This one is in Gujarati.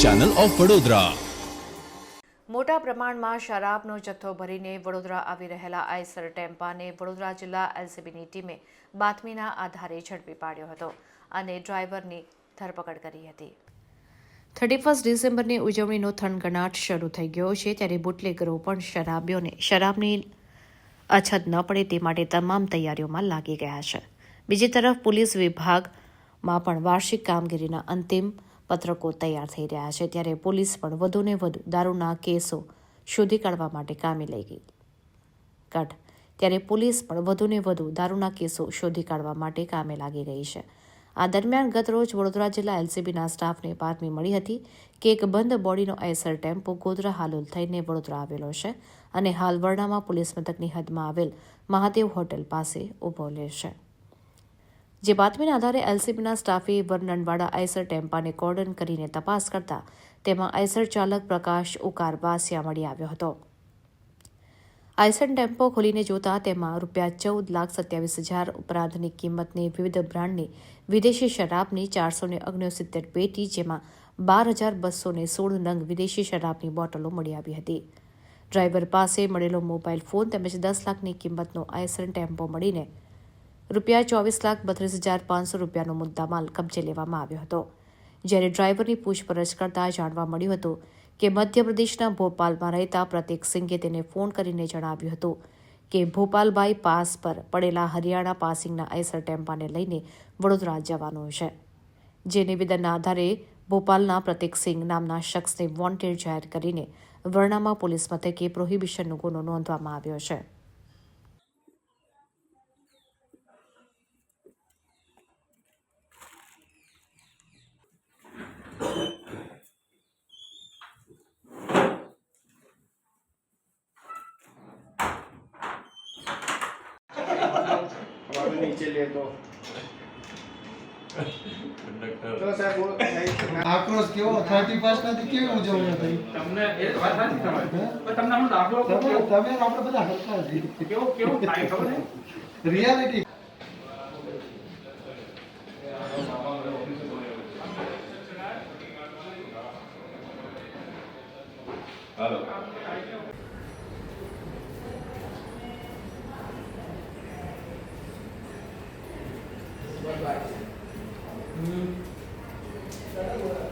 Channel of Vadodara. મોટા પ્રમાણમાં શરાબનો જથ્થો ભરીને વડોદરા આવી રહેલા આઈસર ટેમ્પાને વડોદરા જિલ્લા એલસીબીની ટીમે બાતમીના આધારે ઝડપી પાડ્યો હતો અને ડ્રાઈવરની ધરપકડ કરી હતી। 31 ડિસેમ્બરની ઉજવણીનો થનગનાટ શરૂ થઈ ગયો છે, ત્યારે બુટલેગરો પણ શરાબીઓને શરાબની અછત ન પડે તે માટે તમામ તૈયારીઓમાં લાગી ગયા છે। બીજી તરફ પોલીસ વિભાગમાં પણ વાર્ષિક કામગીરીના અંતિમ પત્રકો તૈયાર થઈ રહ્યા છે, ત્યારે પોલીસ પણ વધુને વધુ દારૂના કેસો શોધી કાઢવા માટે કામે લાગી ગઈ છે। આ દરમિયાન ગતરોજ વડોદરા જિલ્લા એલસીબીના સ્ટાફને બાતમી મળી હતી કે એક બંધ બોડીનો આઈસર ટેમ્પો ગોધરા હાલોલ થઈને વડોદરા આવેલો છે અને હાલ વરણામાં પોલીસ મથકની હદમાં આવેલ મહાદેવ હોટેલ પાસે ઊભો છે। જે બાતમીના આધારે એલસીબીના સ્ટાફે વર્ણનવાળા આઈસર ટેમ્પાને કોર્ડન કરીને તપાસ કરતા તેમાં આઈસર ચાલક પ્રકાશ ઉકાર બાસિયા મળી આવ્યો હતો। આઈસર ટેમ્પો ખોલીને જોતા તેમાં ₹14,27,000 ઉપરાંતની કિંમતની વિવિધ બ્રાન્ડની વિદેશી શરાબની 469 પેટી, જેમાં 12,216 નંગ વિદેશી શરાબની બોટલો મળી આવી હતી। ડ્રાઈવર પાસે મળેલો મોબાઈલ ફોન તેમજ 10 લાખની કિંમતનો આઈસર ટેમ્પો મળીને ₹24,32,500નો મુદ્દામાલ કબજે લેવામાં આવ્યો હતો। જ્યારે ડ્રાઈવરની પૂછપરછ કરતા જાણવા મળ્યું હતું કે મધ્યપ્રદેશના ભોપાલમાં રહેતા પ્રતીક સિંઘે તેને ફોન કરીને જણાવ્યું હતું કે ભોપાલભાઈ પાસ પર પડેલા હરિયાણા પાસિંગના આઈસર ટેમ્પાને લઈને વડોદરા જવાનું છે। જે નિવેદનના આધારે ભોપાલના પ્રતીક સિંઘ નામના શખ્સને વોન્ટેડ જાહેર કરીને વરણામા પોલીસ મથકે પ્રોહિબિશનનો ગુનો નોંધવામાં આવ્યો છે। नीचे ले तो साहब આક્રોશ કેવો 31 નથી કેવી ઉજવણી થઈ તમને એ વાત નથી તમારી પણ તમને હું દાખલો તમે આપણે બધા હલકા છીએ કેવું કેવું થાય ખબર છે રિયાલિટી હાલો